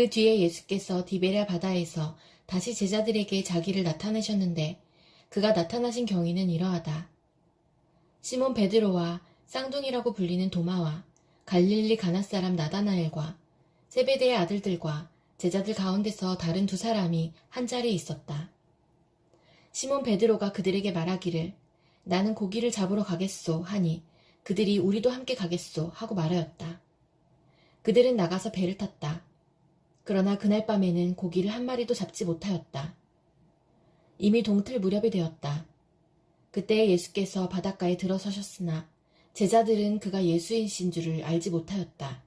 그 뒤에 예수께서 디베랴 바다에서 다시 제자들에게 자기를 나타내셨는데 그가 나타나신 경위는 이러하다. 시몬 베드로와 쌍둥이라고 불리는 도마와 갈릴리 가나 사람 나다나엘과 세베대의 아들들과 제자들 가운데서 다른 두 사람이 한자리에 있었다. 시몬 베드로가 그들에게 말하기를 나는 고기를 잡으러 가겠소 하니 그들이 우리도 함께 가겠소 하고 말하였다. 그들은 나가서 배를 탔다. 그러나 그날 밤에는 고기를 한 마리도 잡지 못하였다. 이미 동틀 무렵이 되었다. 그때 예수께서 바닷가에 들어서셨으나 제자들은 그가 예수이신 줄을 알지 못하였다.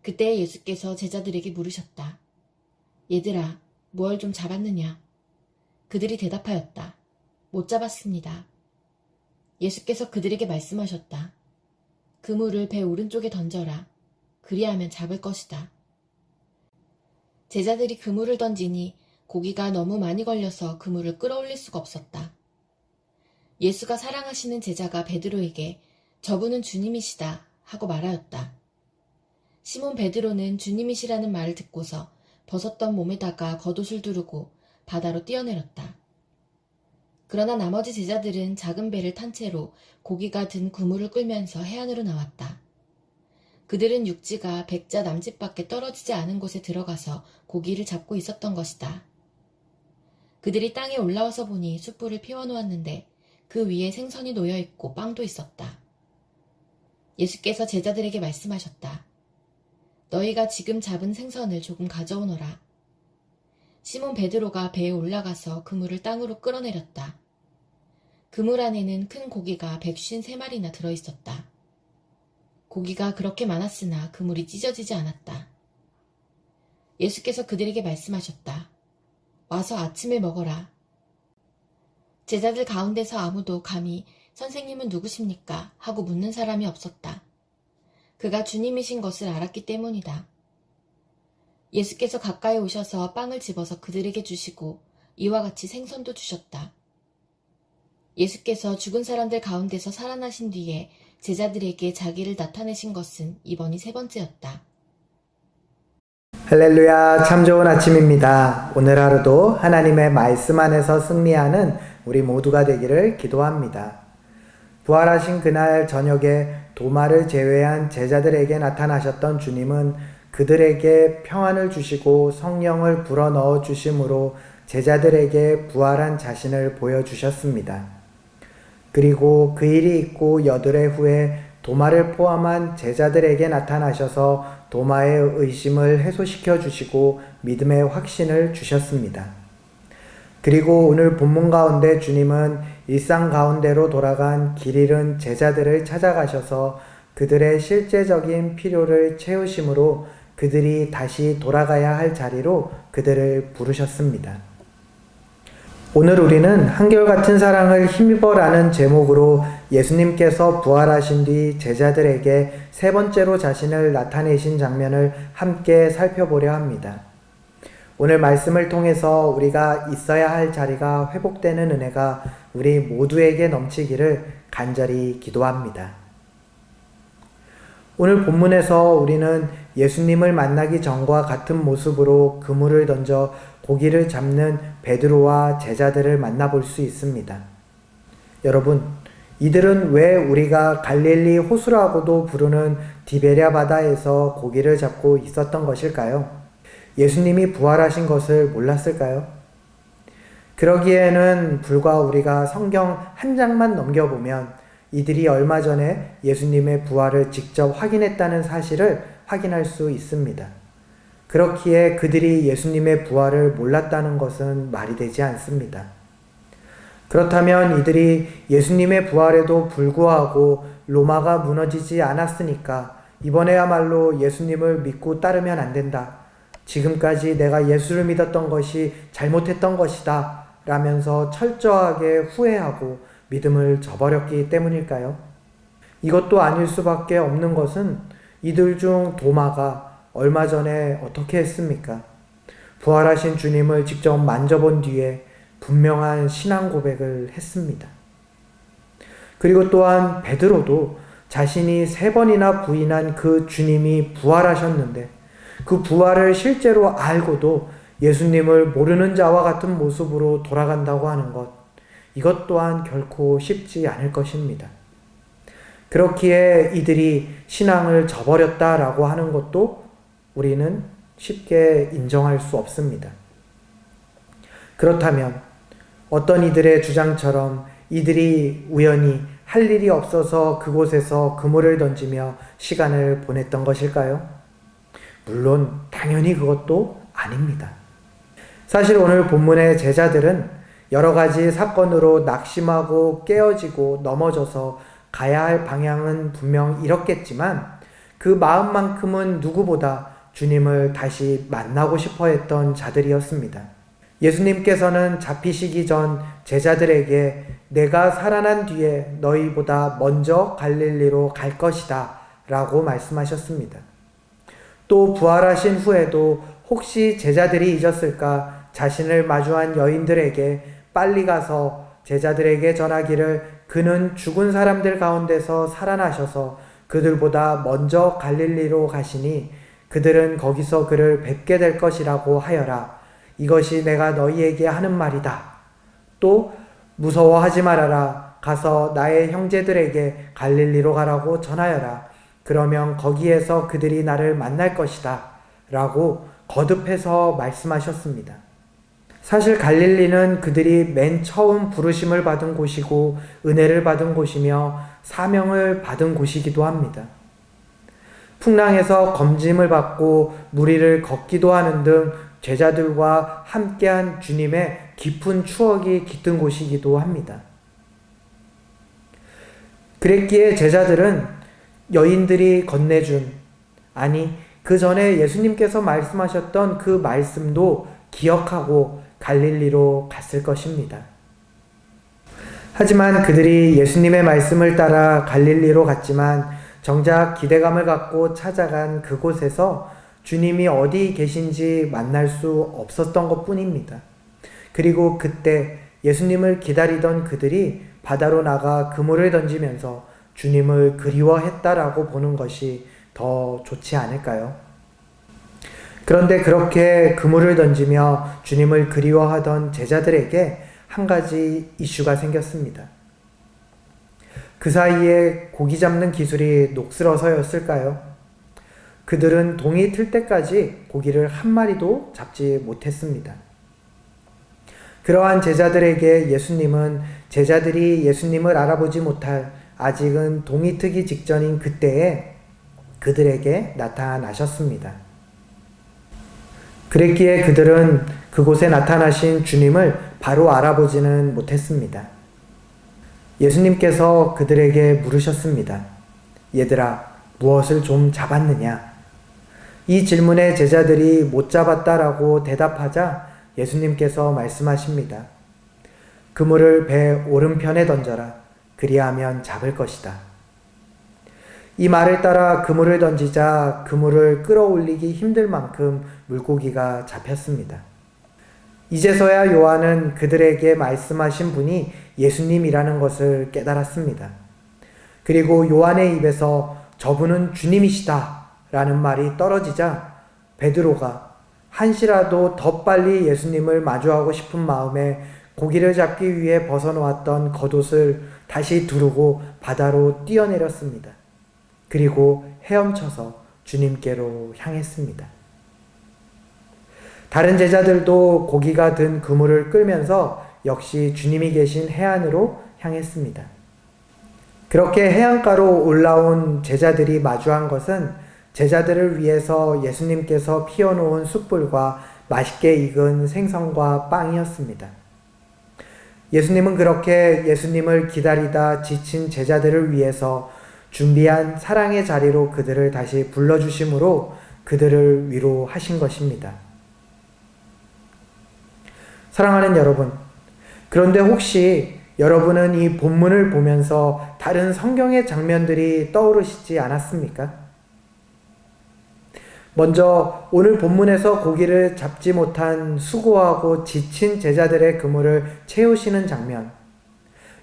그때 예수께서 제자들에게 물으셨다. 얘들아, 무얼 좀 잡았느냐? 그들이 대답하였다. 못 잡았습니다. 예수께서 그들에게 말씀하셨다. 그물을 배 오른쪽에 던져라. 그리하면 잡을 것이다. 제자들이 그물을 던지니 고기가 너무 많이 걸려서 그물을 끌어올릴 수가 없었다. 예수가 사랑하시는 제자가 베드로에게 저분은 주님이시다 하고 말하였다. 시몬 베드로는 주님이시라는 말을 듣고서 벗었던 몸에다가 겉옷을 두르고 바다로 뛰어내렸다. 그러나 나머지 제자들은 작은 배를 탄 채로 고기가 든 그물을 끌면서 해안으로 나왔다. 그들은 육지가 백자 남짓밖에 떨어지지 않은 곳에 들어가서 고기를 잡고 있었던 것이다. 그들이 땅에 올라와서 보니 숯불을 피워놓았는데 그 위에 생선이 놓여있고 빵도 있었다. 예수께서 제자들에게 말씀하셨다. 너희가 지금 잡은 생선을 조금 가져오너라. 시몬 베드로가 배에 올라가서 그물을 땅으로 끌어내렸다. 그물 안에는 큰 고기가 153마리나 들어있었다. 고기가 그렇게 많았으나 그물이 찢어지지 않았다. 예수께서 그들에게 말씀하셨다. 와서 아침을 먹어라. 제자들 가운데서 아무도 감히 선생님은 누구십니까? 하고 묻는 사람이 없었다. 그가 주님이신 것을 알았기 때문이다. 예수께서 가까이 오셔서 빵을 집어서 그들에게 주시고 이와 같이 생선도 주셨다. 예수께서 죽은 사람들 가운데서 살아나신 뒤에 제자들에게 자기를 나타내신 것은 이번이 세 번째였다. 할렐루야, 참 좋은 아침입니다. 오늘 하루도 하나님의 말씀 안에서 승리하는 우리 모두가 되기를 기도합니다. 부활하신 그날 저녁에 도마를 제외한 제자들에게 나타나셨던 주님은 그들에게 평안을 주시고 성령을 불어넣어 주심으로 제자들에게 부활한 자신을 보여주셨습니다. 그리고 그 일이 있고 여드레 후에 도마를 포함한 제자들에게 나타나셔서 도마의 의심을 해소시켜 주시고 믿음의 확신을 주셨습니다. 그리고 오늘 본문 가운데 주님은 일상 가운데로 돌아간 길 잃은 제자들을 찾아가셔서 그들의 실제적인 필요를 채우심으로 그들이 다시 돌아가야 할 자리로 그들을 부르셨습니다. 오늘 우리는 한결같은 사랑을 힘입어라는 제목으로 예수님께서 부활하신 뒤 제자들에게 세 번째로 자신을 나타내신 장면을 함께 살펴보려 합니다. 오늘 말씀을 통해서 우리가 있어야 할 자리가 회복되는 은혜가 우리 모두에게 넘치기를 간절히 기도합니다. 오늘 본문에서 우리는 예수님을 만나기 전과 같은 모습으로 그물을 던져 고기를 잡는 베드로와 제자들을 만나볼 수 있습니다. 여러분, 이들은 왜 우리가 갈릴리 호수라고도 부르는 디베랴 바다에서 고기를 잡고 있었던 것일까요? 예수님이 부활하신 것을 몰랐을까요? 그러기에는 불과 우리가 성경 한 장만 넘겨보면 이들이 얼마 전에 예수님의 부활을 직접 확인했다는 사실을 확인할 수 있습니다. 그렇기에 그들이 예수님의 부활을 몰랐다는 것은 말이 되지 않습니다. 그렇다면 이들이 예수님의 부활에도 불구하고 로마가 무너지지 않았으니까 이번에야말로 예수님을 믿고 따르면 안 된다. 지금까지 내가 예수를 믿었던 것이 잘못했던 것이다. 라면서 철저하게 후회하고 믿음을 저버렸기 때문일까요? 이것도 아닐 수밖에 없는 것은 이들 중 도마가 얼마 전에 어떻게 했습니까? 부활하신 주님을 직접 만져본 뒤에 분명한 신앙 고백을 했습니다. 그리고 또한 베드로도 자신이 3번이나 부인한 그 주님이 부활하셨는데 그 부활을 실제로 알고도 예수님을 모르는 자와 같은 모습으로 돌아간다고 하는 것, 이것 또한 결코 쉽지 않을 것입니다. 그렇기에 이들이 신앙을 저버렸다라고 하는 것도 우리는 쉽게 인정할 수 없습니다. 그렇다면 어떤 이들의 주장처럼 이들이 우연히 할 일이 없어서 그곳에서 그물을 던지며 시간을 보냈던 것일까요? 물론 당연히 그것도 아닙니다. 사실 오늘 본문의 제자들은 여러 가지 사건으로 낙심하고 깨어지고 넘어져서 가야 할 방향은 분명 잃었겠지만 그 마음만큼은 누구보다 주님을 다시 만나고 싶어 했던 자들이었습니다. 예수님께서는 잡히시기 전 제자들에게 내가 살아난 뒤에 너희보다 먼저 갈릴리로 갈 것이다 라고 말씀하셨습니다. 또 부활하신 후에도 혹시 제자들이 잊었을까 자신을 마주한 여인들에게 빨리 가서 제자들에게 전하기를 그는 죽은 사람들 가운데서 살아나셔서 그들보다 먼저 갈릴리로 가시니 그들은 거기서 그를 뵙게 될 것이라고 하여라. 이것이 내가 너희에게 하는 말이다. 또 무서워하지 말아라. 가서 나의 형제들에게 갈릴리로 가라고 전하여라. 그러면 거기에서 그들이 나를 만날 것이다. 라고 거듭해서 말씀하셨습니다. 사실 갈릴리는 그들이 맨 처음 부르심을 받은 곳이고 은혜를 받은 곳이며 사명을 받은 곳이기도 합니다. 풍랑에서 검짐을 받고 무리를 걷기도 하는 등 제자들과 함께한 주님의 깊은 추억이 깃든 곳이기도 합니다. 그랬기에 제자들은 여인들이 건네준, 아니 그 전에 예수님께서 말씀하셨던 그 말씀도 기억하고 갈릴리로 갔을 것입니다. 하지만 그들이 예수님의 말씀을 따라 갈릴리로 갔지만 정작 기대감을 갖고 찾아간 그곳에서 주님이 어디 계신지 만날 수 없었던 것 뿐입니다. 그리고 그때 예수님을 기다리던 그들이 바다로 나가 그물을 던지면서 주님을 그리워했다라고 보는 것이 더 좋지 않을까요? 그런데 그렇게 그물을 던지며 주님을 그리워하던 제자들에게 한 가지 이슈가 생겼습니다. 그 사이에 고기 잡는 기술이 녹슬어서였을까요? 그들은 동이 틀 때까지 고기를 한 마리도 잡지 못했습니다. 그러한 제자들에게 예수님은 제자들이 예수님을 알아보지 못할 아직은 동이 트기 직전인 그때에 그들에게 나타나셨습니다. 그랬기에 그들은 그곳에 나타나신 주님을 바로 알아보지는 못했습니다. 예수님께서 그들에게 물으셨습니다. 얘들아, 무엇을 좀 잡았느냐? 이 질문에 제자들이 못 잡았다라고 대답하자 예수님께서 말씀하십니다. 그물을 배 오른편에 던져라. 그리하면 잡을 것이다. 이 말을 따라 그물을 던지자 그물을 끌어올리기 힘들 만큼 물고기가 잡혔습니다. 이제서야 요한은 그들에게 말씀하신 분이 예수님이라는 것을 깨달았습니다. 그리고 요한의 입에서 저분은 주님이시다 라는 말이 떨어지자 베드로가 한시라도 더 빨리 예수님을 마주하고 싶은 마음에 고기를 잡기 위해 벗어놓았던 겉옷을 다시 두르고 바다로 뛰어내렸습니다. 그리고 헤엄쳐서 주님께로 향했습니다. 다른 제자들도 고기가 든 그물을 끌면서 역시 주님이 계신 해안으로 향했습니다. 그렇게 해안가로 올라온 제자들이 마주한 것은 제자들을 위해서 예수님께서 피워놓은 숯불과 맛있게 익은 생선과 빵이었습니다. 예수님은 그렇게 예수님을 기다리다 지친 제자들을 위해서 준비한 사랑의 자리로 그들을 다시 불러주심으로 그들을 위로하신 것입니다. 사랑하는 여러분, 그런데 혹시 여러분은 이 본문을 보면서 다른 성경의 장면들이 떠오르시지 않았습니까? 먼저 오늘 본문에서 고기를 잡지 못한 수고하고 지친 제자들의 그물을 채우시는 장면.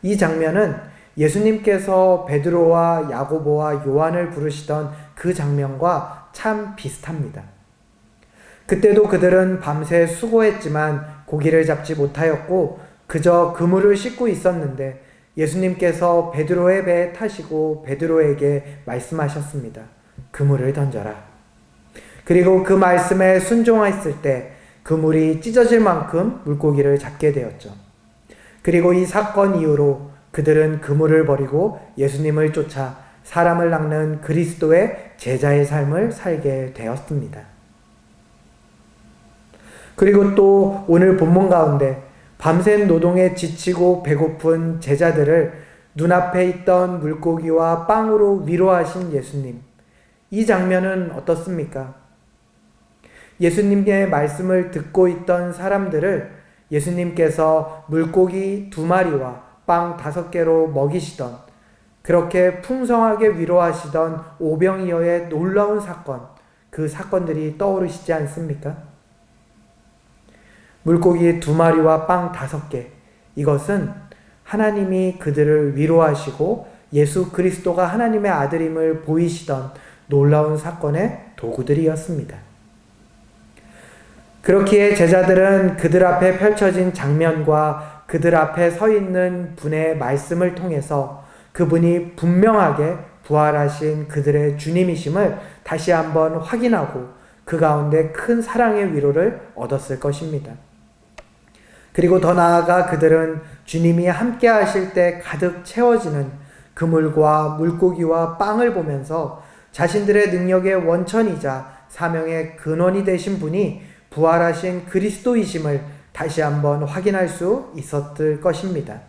이 장면은 예수님께서 베드로와 야고보와 요한을 부르시던 그 장면과 참 비슷합니다. 그때도 그들은 밤새 수고했지만 고기를 잡지 못하였고 그저 그물을 씻고 있었는데 예수님께서 베드로의 배에 타시고 베드로에게 말씀하셨습니다. 그물을 던져라. 그리고 그 말씀에 순종했을 때 그물이 찢어질 만큼 물고기를 잡게 되었죠. 그리고 이 사건 이후로 그들은 그물을 버리고 예수님을 쫓아 사람을 낚는 그리스도의 제자의 삶을 살게 되었습니다. 그리고 또 오늘 본문 가운데 밤샘 노동에 지치고 배고픈 제자들을 눈앞에 있던 물고기와 빵으로 위로하신 예수님. 이 장면은 어떻습니까? 예수님의 말씀을 듣고 있던 사람들을 예수님께서 물고기 2마리와 빵 5개로 먹이시던, 그렇게 풍성하게 위로하시던 오병이어의 놀라운 사건, 그 사건들이 떠오르시지 않습니까? 물고기 2마리와 빵 5개, 이것은 하나님이 그들을 위로하시고 예수 그리스도가 하나님의 아들임을 보이시던 놀라운 사건의 도구들이었습니다. 그렇기에 제자들은 그들 앞에 펼쳐진 장면과 그들 앞에 서 있는 분의 말씀을 통해서 그분이 분명하게 부활하신 그들의 주님이심을 다시 한번 확인하고 그 가운데 큰 사랑의 위로를 얻었을 것입니다. 그리고 더 나아가 그들은 주님이 함께 하실 때 가득 채워지는 그물과 물고기와 빵을 보면서 자신들의 능력의 원천이자 사명의 근원이 되신 분이 부활하신 그리스도이심을 다시 한번 확인할 수 있었을 것입니다.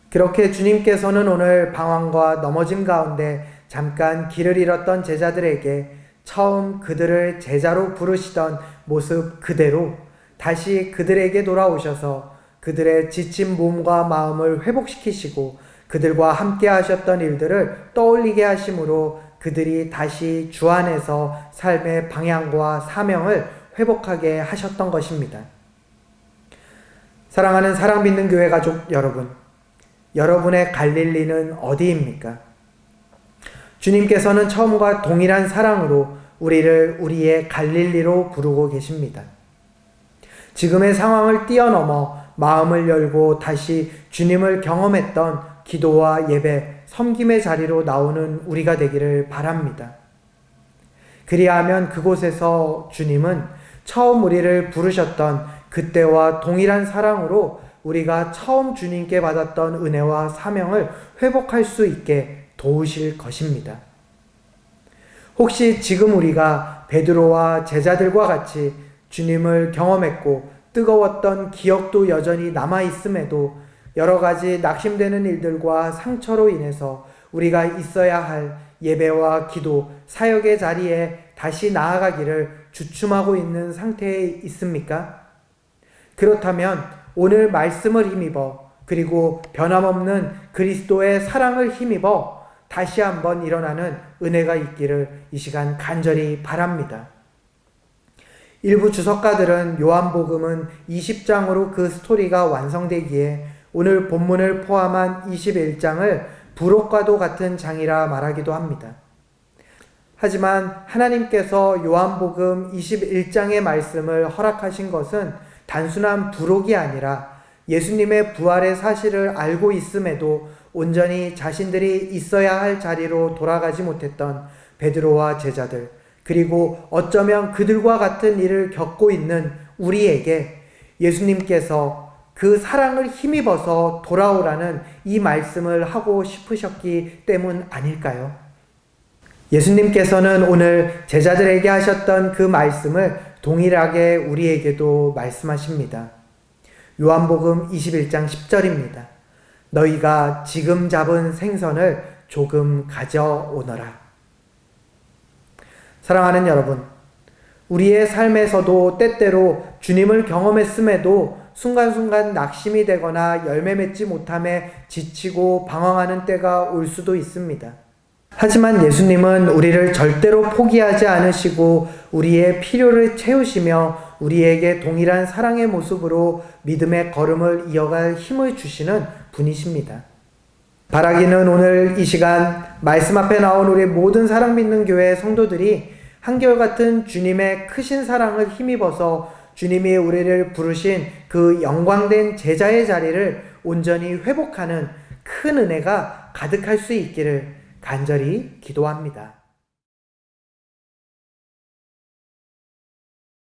그렇게 주님께서는 오늘 방황과 넘어짐 가운데 잠깐 길을 잃었던 제자들에게 처음 그들을 제자로 부르시던 모습 그대로 다시 그들에게 돌아오셔서 그들의 지친 몸과 마음을 회복시키시고 그들과 함께 하셨던 일들을 떠올리게 하심으로 그들이 다시 주 안에서 삶의 방향과 사명을 회복하게 하셨던 것입니다. 사랑하는 사랑 믿는 교회 가족 여러분, 여러분의 갈릴리는 어디입니까? 주님께서는 처음과 동일한 사랑으로 우리를 우리의 갈릴리로 부르고 계십니다. 지금의 상황을 뛰어넘어 마음을 열고 다시 주님을 경험했던 기도와 예배, 섬김의 자리로 나오는 우리가 되기를 바랍니다. 그리하면 그곳에서 주님은 처음 우리를 부르셨던 그때와 동일한 사랑으로 우리가 처음 주님께 받았던 은혜와 사명을 회복할 수 있게 도우실 것입니다. 혹시 지금 우리가 베드로와 제자들과 같이 주님을 경험했고 뜨거웠던 기억도 여전히 남아있음에도 여러 가지 낙심되는 일들과 상처로 인해서 우리가 있어야 할 예배와 기도, 사역의 자리에 다시 나아가기를 주춤하고 있는 상태에 있습니까? 그렇다면 오늘 말씀을 힘입어 그리고 변함없는 그리스도의 사랑을 힘입어 다시 한번 일어나는 은혜가 있기를 이 시간 간절히 바랍니다. 일부 주석가들은 요한복음은 20장으로 그 스토리가 완성되기에 오늘 본문을 포함한 21장을 부록과도 같은 장이라 말하기도 합니다. 하지만 하나님께서 요한복음 21장의 말씀을 허락하신 것은 단순한 부록이 아니라 예수님의 부활의 사실을 알고 있음에도 온전히 자신들이 있어야 할 자리로 돌아가지 못했던 베드로와 제자들, 그리고 어쩌면 그들과 같은 일을 겪고 있는 우리에게 예수님께서 그 사랑을 힘입어서 돌아오라는 이 말씀을 하고 싶으셨기 때문 아닐까요? 예수님께서는 오늘 제자들에게 하셨던 그 말씀을 동일하게 우리에게도 말씀하십니다. 요한복음 21장 10절입니다. 너희가 지금 잡은 생선을 조금 가져오너라. 사랑하는 여러분, 우리의 삶에서도 때때로 주님을 경험했음에도 순간순간 낙심이 되거나 열매 맺지 못함에 지치고 방황하는 때가 올 수도 있습니다. 하지만 예수님은 우리를 절대로 포기하지 않으시고 우리의 필요를 채우시며 우리에게 동일한 사랑의 모습으로 믿음의 걸음을 이어갈 힘을 주시는 분이십니다. 바라기는 오늘 이 시간 말씀 앞에 나온 우리 모든 사랑 믿는 교회 성도들이 한결같은 주님의 크신 사랑을 힘입어서 주님이 우리를 부르신 그 영광된 제자의 자리를 온전히 회복하는 큰 은혜가 가득할 수 있기를 간절히 기도합니다.